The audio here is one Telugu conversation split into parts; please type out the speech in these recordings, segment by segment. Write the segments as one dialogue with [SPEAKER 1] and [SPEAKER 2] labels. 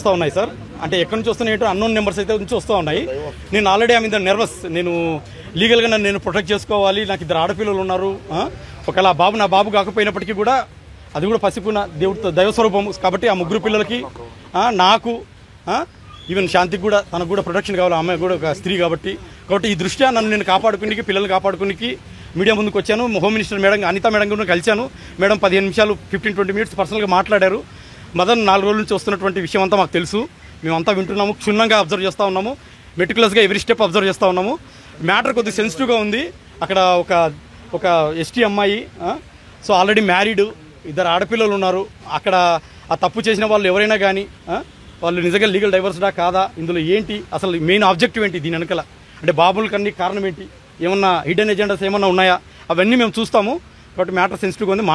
[SPEAKER 1] వస్తూ ఉన్నాయి సార్. అంటే ఎక్కడి నుంచి వస్తున్నాయి అన్నోన్ నెంబర్స్ అయితే నుంచి వస్తూ ఉన్నాయి. నేను ఆల్రెడీ ఆమె నర్వస్. నేను లీగల్గా నేను ప్రొటెక్ట్ చేసుకోవాలి. నాకు 2 ఆడపిల్లలు ఉన్నారు. ఒకవేళ నా బాబు కాకపోయినప్పటికీ కూడా అది కూడా పసిపున దేవుడితో దైవస్వరూపం కాబట్టి ఆ 3 పిల్లలకి నాకు ఈవెన్ శాంతికి కూడా తనకు కూడా ప్రొటెక్షన్ కావాలి. ఆమె కూడా ఒక స్త్రీ కాబట్టి ఈ దృష్ట్యా నన్ను నేను కాపాడుకునికి పిల్లల్ని కాపాడుకునికి మీడియా ముందుకు వచ్చాను. Home minister madam Anitha madam కూడా కలిశాను. మేడం 15 నిమిషాలు 15-20 మినిట్స్ పర్సనల్గా మాట్లాడారు. మదన్ 4 రోజుల నుంచి వస్తున్నటువంటి విషయం అంతా మాకు తెలుసు. మేమంతా వింటున్నాము, క్షుణ్ణంగా అబ్జర్వ్ చేస్తూ ఉన్నాము, మెటిక్యులస్గా ఎవ్రీ స్టెప్ అబ్జర్వ్ చేస్తూ ఉన్నాము. మ్యాటర్ కొద్దిగా సెన్సిటివ్గా ఉంది. అక్కడ ఒక ఎస్టీ అమ్మాయి, సో ఆల్రెడీ మ్యారీడ్, 2 ఆడపిల్లలు ఉన్నారు. అక్కడ ఆ తప్పు చేసిన వాళ్ళు ఎవరైనా కానీ వాళ్ళు నిజంగా లీగల్ డైవర్స్డా కాదా, ఇందులో ఏంటి అసలు మెయిన్ ఆబ్జెక్టివ్ ఏంటి, దీని వెనకాల అంటే బాబులకన్నీ కారణం ఏంటి, ఏమన్నా హిడెన్ ఎజెండాస్ ఏమన్నా ఉన్నాయా, అవన్నీ మేము చూస్తాము. కాబట్టి మ్యాటర్ సెన్సిటివ్గా ఉంది.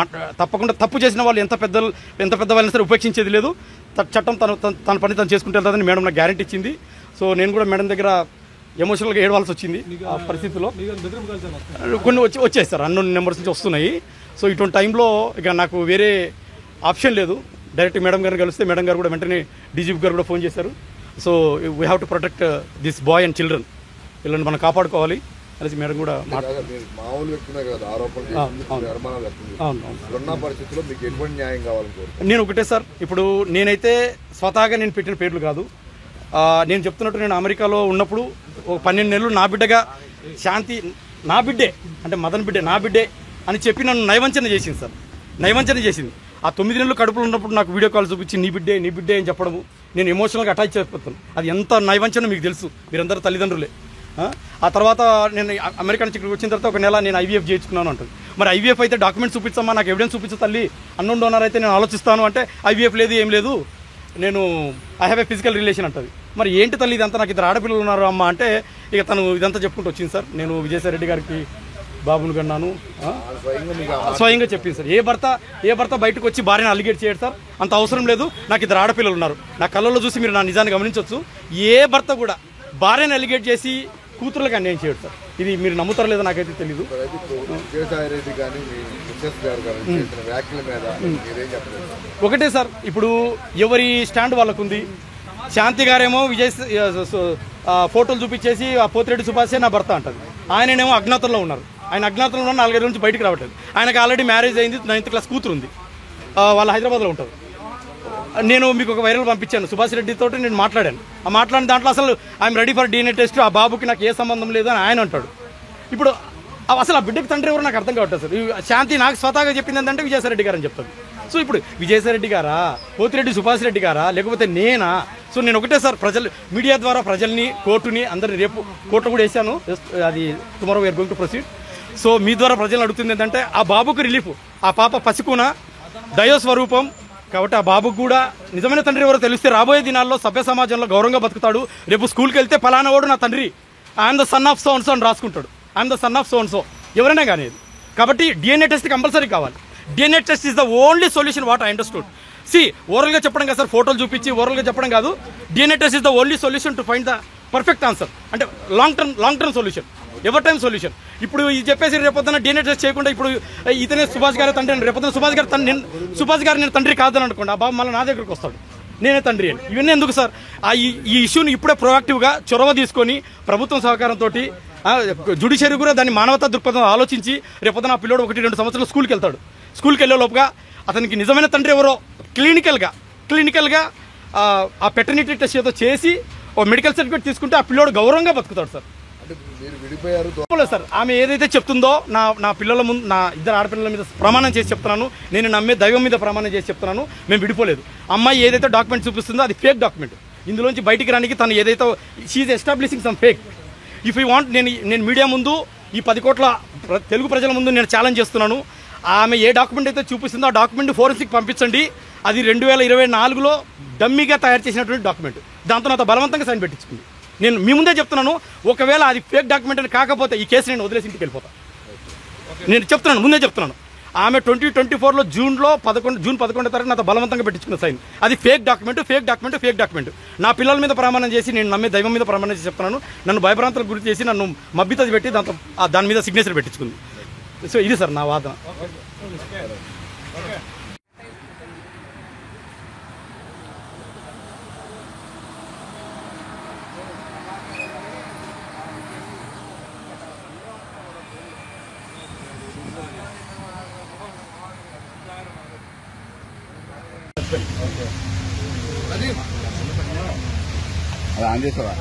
[SPEAKER 1] తప్పకుండా తప్పు చేసిన వాళ్ళు ఎంత పెద్దవాళ్ళైనా సరే ఉపేక్షించేది లేదు. చట్టం తన పని తను చేసుకుంటూ వెళ్తుందని మేడం నాకు గ్యారెంటీ ఇచ్చింది. సో నేను కూడా మేడం దగ్గర ఎమోషనల్గా ఏడవాల్సి వచ్చింది. ఆ పరిస్థితిలో కొన్ని వచ్చాయి సార్, అన్నోన్ నెంబర్స్ నుంచి వస్తున్నాయి. సో ఇటువంటి టైంలో ఇక నాకు వేరే ఆప్షన్ లేదు. డైరెక్ట్ మేడం గారిని కలిస్తే మేడం గారు కూడా వెంటనే డీజీపీ గారు కూడా ఫోన్ చేశారు. So we have to protect this boy and children, వీళ్ళని మనం కాపాడుకోవాలి అనేసి మేడం కూడా నేను ఒకటే సార్, ఇప్పుడు నేనైతే స్వతహాగా నేను పెట్టిన పేర్లు కాదు. నేను చెప్తున్నట్టు నేను అమెరికాలో ఉన్నప్పుడు ఒక 12 నెలలు నా బిడ్డగా శాంతి నా బిడ్డే అంటే మదన్ బిడ్డే నా బిడ్డే అని చెప్పి నన్ను నయవంచన చేసింది సార్. నయవంచన చేసింది. ఆ 9 నెలలు కడుపులో ఉన్నప్పుడు నాకు వీడియో కాల్ చూపించి నీ బిడ్డే అని చెప్పడము నేను ఎమోషనల్గా అటాచ్ అయిపోతాను. అది ఎంత నయవంచన మీకు తెలుసు, మీరందరూ తల్లిదండ్రులే. ఆ తర్వాత నేను అమెరికా నుంచి ఇక్కడికి వచ్చిన తర్వాత 1 నెల నేను ఐవీఎఫ్ చేయించుకున్నాను అంటుంది. మరి ఐవీఎఫ్ అయితే డాక్యుమెంట్స్ చూపించమ్మా, నాకు ఎవిడెన్స్ చూపించు తల్లి, అన్నోన్ డోనర్ అయితే నేను ఆలోచిస్తాను అంటే ఐవీఎఫ్ లేదు, ఏం లేదు, నేను I have a physical relation అంటుంది. మరి ఏంటి తల్లి ఇదంతా, నాకు 2 ఆడపిల్లలు ఉన్నారు అమ్మ అంటే ఇక తను ఇదంతా చెప్పుకుంటూ వచ్చింది సార్. నేను విజయసాయి రెడ్డి గారికి బాబును కన్నాను స్వయంగా చెప్పింది సార్. ఏ భర్త బయటకు వచ్చి భార్యను అలిగేట్ చేయడు సార్, అంత అవసరం లేదు. నాకు 2 ఆడపిల్లలు ఉన్నారు. నా కళ్ళల్లో చూసి మీరు నా నిజాన్ని గమనించవచ్చు. ఏ భర్త కూడా భార్యను అలిగేట్ చేసి కూతురులకు అన్యాయం చేయడు సార్. ఇది మీరు నమ్ముతారో లేదో నాకైతే తెలీదు. ఒకటే సార్, ఇప్పుడు ఎవరి స్టాండ్ వాళ్ళకు ఉంది. శాంతి గారేమో ఫోటోలు చూపించేసి ఆ పోతిరెడ్డి సుభాషే నా భర్త అంటారు. ఆయననేమో అజ్ఞాతంలో ఉన్నారు. ఆయన అజ్ఞాతంలో ఉన్న 4 రోజుల నుంచి బయటకు రావట్లేదు. ఆయనకు ఆల్రెడీ మ్యారేజ్ అయింది, 9th క్లాస్ కూతురు ఉంది, వాళ్ళు హైదరాబాద్లో ఉంటారు. నేను మీకు ఒక వైరల్ పంపించాను, సుభాష్ రెడ్డితో నేను మాట్లాడాను. ఆ మాట్లాడిన దాంట్లో అసలు I'm ready for DNA test, ఆ బాబుకి నాకు ఏ సంబంధం లేదు అని ఆయన అంటాడు. ఇప్పుడు అసలు ఆ బిడ్డకి తండ్రి ఎవరు నాకు అర్థం కావట్లేదు సార్. శాంతి నాకు స్వతహాగా చెప్పింది ఏంటంటే విజయసాయి రెడ్డి గారు అని చెప్తాను. సో ఇప్పుడు విజయసాయి రెడ్డి గారా, పోతిరెడ్డి సుభాష్ రెడ్డి గారా, లేకపోతే నేనా? సో నేను ఒకటే సార్, మీడియా ద్వారా ప్రజల్ని, కోర్టుని, అందరినీ రేపు కోర్టు కూడా వేసాను, అది tomorrow we're going to proceed. So మీ ద్వారా ప్రజలను అడుగుతుంది ఏంటంటే ఆ బాబుకు రిలీఫ్, ఆ పాప పసికున దైవ స్వరూపం కాబట్టి ఆ బాబుకు కూడా నిజమైన తండ్రి ఎవరో తెలిస్తే రాబోయే దినాల్లో సభ్య సమాజంలో గౌరవంగా బతుకుతాడు. రేపు స్కూల్కి వెళ్తే ఫలానా వాడు నా తండ్రి, I'm the son of so and so అని రాసుకుంటాడు. I'm the son of so and so ఎవరైనా కానీ. కాబట్టి DNA టెస్ట్ కంపల్సరీ కావాలి. DNA test is the only solution what I understood. ఓరల్గా చెప్పడం కాదు సార్, ఫోటోలు చూపించి ఓరల్గా చెప్పడం కాదు. DNA test is the only solution to find the perfect answer, అంటే long term solution, ever time solution. ఇప్పుడు ఇది చెప్పేసి రేపొద్దున DNA టెస్ట్ చేయకుండా ఇప్పుడు ఇతనే సుభాష్ గారి తండ్రి అని రేపొద్దున సుభాష్ గారు నేను తండ్రి కాదని అనుకోండి, ఆ బాబు మళ్ళీ నా దగ్గరకు వస్తాడు, నేనే తండ్రి అని. ఇవన్నీ ఎందుకు సార్? ఈ ఇష్యూని ఇప్పుడే ప్రొయాక్టివ్గా చొరవ తీసుకొని ప్రభుత్వం సహకారంతో జుడిషియరీ కూడా దాన్ని మానవతా దృక్పథం ఆలోచించి రేపొద్దున ఆ పిల్లోడు 1-2 సంవత్సరాలు స్కూల్కి వెళ్తాడు. స్కూల్కి వెళ్ళే లోపుగా అతనికి నిజమైన తండ్రి ఎవరో క్లినికల్గా ఆ పెటర్నిటీ టెస్ట్ ఏదో చేసి ఓ మెడికల్ సర్టిఫికేట్ తీసుకుంటే ఆ పిల్లోడు గౌరవంగా బతుకుతాడు సార్. సార్ ఆమె ఏదైతే చెప్తుందో నా పిల్లల ముందు, నా 2 ఆడపిల్లల మీద ప్రమాణం చేసి చెప్తున్నాను, నేను నమ్మే దైవం మీద ప్రమాణం చేసి చెప్తున్నాను, మేము విడిపోలేదు. అమ్మాయి ఏదైతే డాక్యుమెంట్ చూపిస్తుందో అది ఫేక్ డాక్యుమెంట్. ఇందులోంచి బయటికి రానికి తను ఏదైతే she establishing some fake. If you want, నేను మీడియా ముందు, ఈ 10 కోట్ల తెలుగు ప్రజల ముందు నేను ఛాలెంజ్ చేస్తున్నాను. ఆమె ఏ డాక్యుమెంట్ అయితే చూపిస్తుందో ఆ డాక్యుమెంట్ ఫోరెన్సిక్ పంపించండి. అది 2024లో డమ్మీగా తయారు చేసినటువంటి డాక్యుమెంట్. దాంతో నాతో బలవంతంగా సైన్ పెట్టించుకుంది. నేను మీ ముందే చెప్తున్నాను, ఒకవేళ అది ఫేక్ డాక్యుమెంట్ అని కాకపోతే ఈ కేసు నేను వదిలేసి ఇంటికి వెళ్ళిపోతాను. నేను చెప్తున్నాను, ముందే చెప్తున్నాను. ఆమె 2024లో జూన్ 11వ తారీఖు నాతో బలవంతంగా పెట్టించుకున్న సైన్. అది ఫేక్ డాక్యుమెంట్. నా పిల్లల మీద ప్రమాణం చేసి, నేను నమ్మే దైవం మీద ప్రమాణం చేసి చెప్తున్నాను, నన్ను భయభ్రాంతులకు గురి చేసి నన్ను మబ్బితది పెట్టి దాని మీద సిగ్నేచర్ పెట్టించుకుంది. సో ఇది సార్ నా వాదన.
[SPEAKER 2] హస్బెండ్. అది ఆన్ చేసావా?